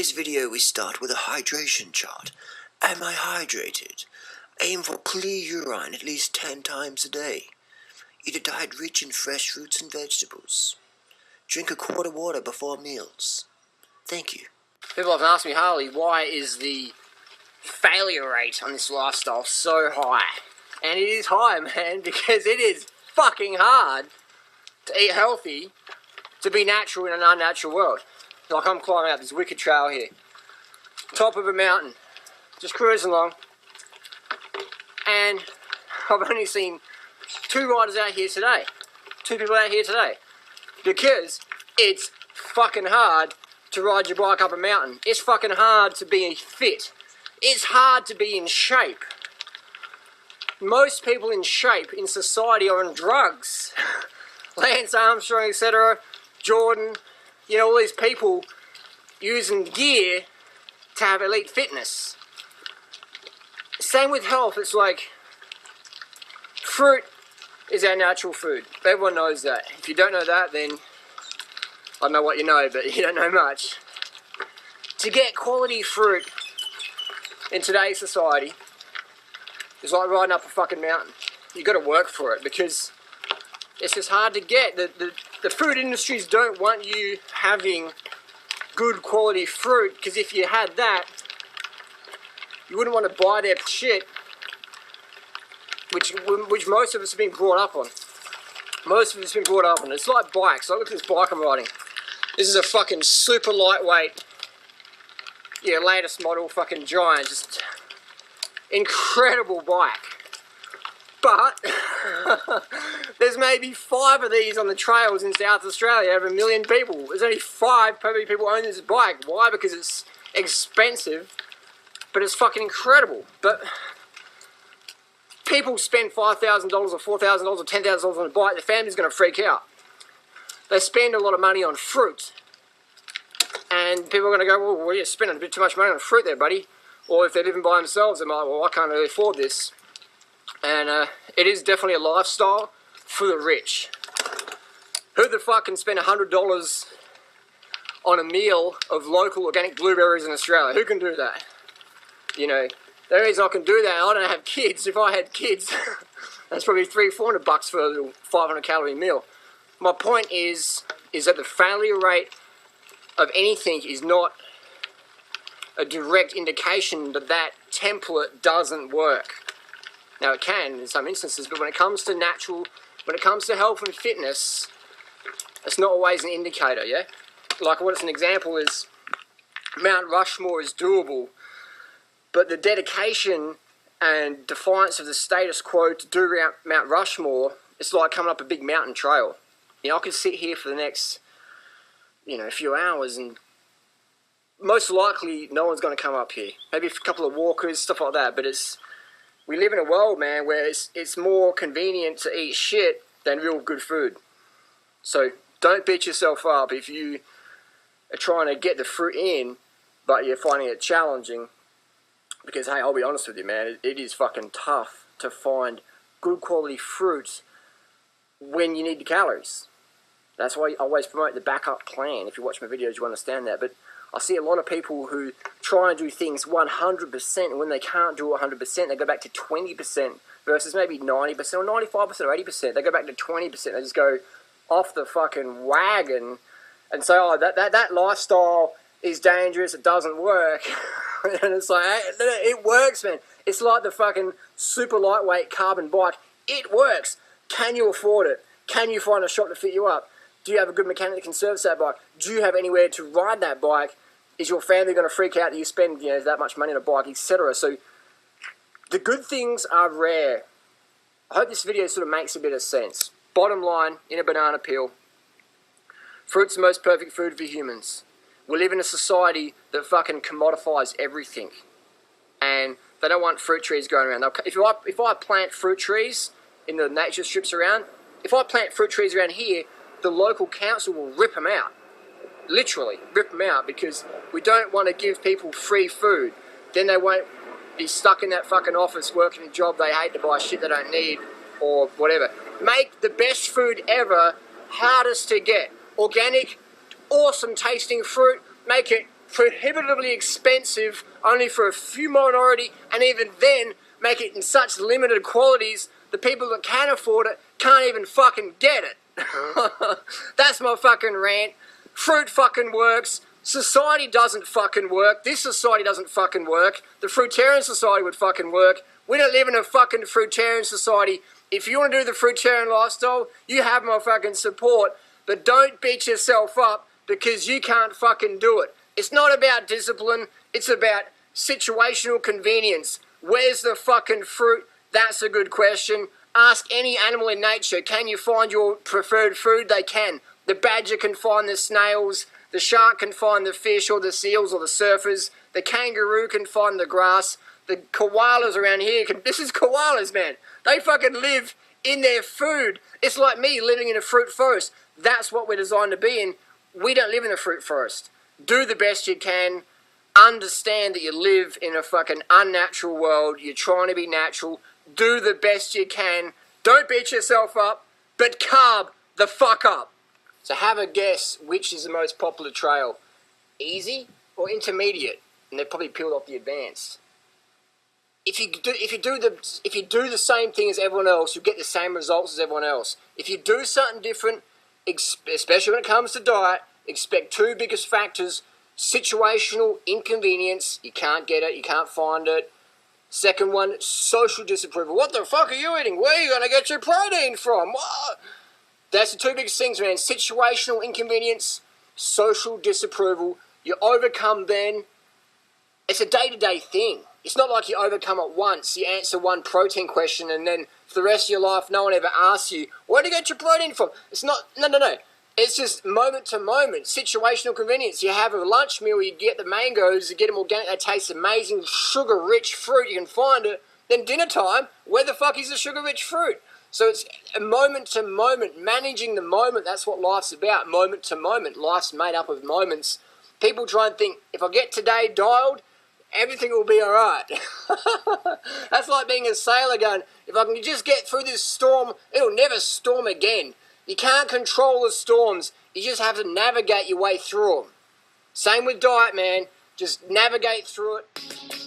today's video we start with a hydration chart. Am I hydrated? Aim for clear urine at least 10 times a day. Eat a diet rich in fresh fruits and vegetables. Drink a quart of water before meals. Thank you. People have asked me, Harley, why is the failure rate on this lifestyle so high? And it is high, man, because it is fucking hard to eat healthy, to be natural in an unnatural world. Like I'm climbing up this wicked trail here. Top of a mountain. Just cruising along. And I've only seen 2 riders out here today. 2 people out here today. Because it's fucking hard to ride your bike up a mountain. It's fucking hard to be fit. It's hard to be in shape. Most people in shape in society are on drugs. Lance Armstrong, etc. Jordan, you know, all these people using gear to have elite fitness. Same with health. It's like fruit is our natural food. Everyone knows that. If you don't know that, then I don't know what you know, but you don't know much. To get quality fruit in today's society is like riding up a fucking mountain. You've got to work for it because it's just hard to get. The food industries don't want you having good quality fruit, because if you had that, you wouldn't want to buy their shit, which most of us have been brought up on. Most of us have been brought up on. It's like bikes. Like, look at this bike I'm riding. This is a fucking super lightweight, yeah, latest model fucking giant, just incredible bike. But there's maybe 5 of these on the trails in South Australia over 1 million people. There's only 5 per people own this bike. Why? Because it's expensive, but it's fucking incredible. But people spend $5,000 or $4,000 or $10,000 on a bike, the family's going to freak out. They spend a lot of money on fruit. And people are going to go, well, you're spending a bit too much money on fruit there, buddy. Or if they're living by themselves, they're like, well, I can't really afford this. And it is definitely a lifestyle for the rich. Who the fuck can spend $100 on a meal of local organic blueberries in Australia? Who can do that? You know, the only reason I can do that, I don't have kids. If I had kids, that's probably $300-400 for a little 500-calorie meal. My point is that the failure rate of anything is not a direct indication that that template doesn't work. Now it can in some instances, but when it comes to health and fitness, it's not always an indicator, yeah? Like what's an example is Mount Rushmore is doable, but the dedication and defiance of the status quo to do Mount Rushmore, it's like coming up a big mountain trail. You know, I could sit here for the next, you know, few hours and most likely no one's going to come up here. Maybe a couple of walkers, stuff like that, but we live in a world, man, where it's more convenient to eat shit than real good food. So don't beat yourself up if you are trying to get the fruit in, but you're finding it challenging. Because, hey, I'll be honest with you, man, it is fucking tough to find good quality fruit when you need the calories. That's why I always promote the backup plan. If you watch my videos, you understand that. But I see a lot of people who try and do things 100%, and when they can't do it 100%, they go back to 20% versus maybe 90% or 95% or 80%. They go back to 20%. They just go off the fucking wagon and say, oh, that lifestyle is dangerous, it doesn't work. And it's like, hey, it works, man. It's like the fucking super lightweight carbon bike. It works. Can you afford it? Can you find a shop to fit you up? Do you have a good mechanic that can service that bike? Do you have anywhere to ride that bike? Is your family going to freak out that you spend, you know, that much money on a bike, etc.? So the good things are rare. I hope this video sort of makes a bit of sense. Bottom line, in a banana peel, fruit's the most perfect food for humans. We live in a society that fucking commodifies everything. And they don't want fruit trees growing around. If I plant fruit trees in the nature strips around, if I plant fruit trees around here, the local council will rip them out. Literally, rip them out, because we don't want to give people free food. Then they won't be stuck in that fucking office working a job they hate to buy shit they don't need or whatever. Make the best food ever hardest to get. Organic, awesome tasting fruit, make it prohibitively expensive only for a few minority, and even then make it in such limited qualities the people that can afford it can't even fucking get it. That's my fucking rant. Fruit fucking works. Society doesn't fucking work. This society doesn't fucking work. The fruitarian society would fucking work. We don't live in a fucking fruitarian society. If you want to do the fruitarian lifestyle, you have my fucking support. But don't beat yourself up because you can't fucking do it. It's not about discipline. It's about situational convenience. Where's the fucking fruit? That's a good question. Ask any animal in nature, can you find your preferred food? They can. The badger can find the snails. The shark can find the fish or the seals or the surfers. The kangaroo can find the grass. The koalas around here can... This is koalas, man. They fucking live in their food. It's like me living in a fruit forest. That's what we're designed to be in. We don't live in a fruit forest. Do the best you can. Understand that you live in a fucking unnatural world. You're trying to be natural. Do the best you can. Don't beat yourself up, but carb the fuck up. So have a guess which is the most popular trail. Easy or intermediate? And they've probably peeled off the advanced. If you do the same thing as everyone else, you get the same results as everyone else. If you do something different, especially when it comes to diet, expect two biggest factors: situational inconvenience, you can't get it, you can't find it. Second one, social disapproval. What the fuck are you eating? Where are you going to get your protein from? What? That's the two biggest things, man. Situational inconvenience, social disapproval. You overcome then. It's a day-to-day thing. It's not like you overcome it once. You answer one protein question and then for the rest of your life, no one ever asks you, where do you get your protein from? It's not, no. It's just moment to moment, situational convenience. You have a lunch meal, you get the mangoes, you get them organic, they taste amazing, sugar-rich fruit, you can find it. Then dinner time, where the fuck is the sugar-rich fruit? So it's a moment to moment, managing the moment, that's what life's about, moment to moment. Life's made up of moments. People try and think, if I get today dialed, everything will be alright. That's like being a sailor going, if I can just get through this storm, it'll never storm again. You can't control the storms. You just have to navigate your way through them. Same with diet, man. Just navigate through it.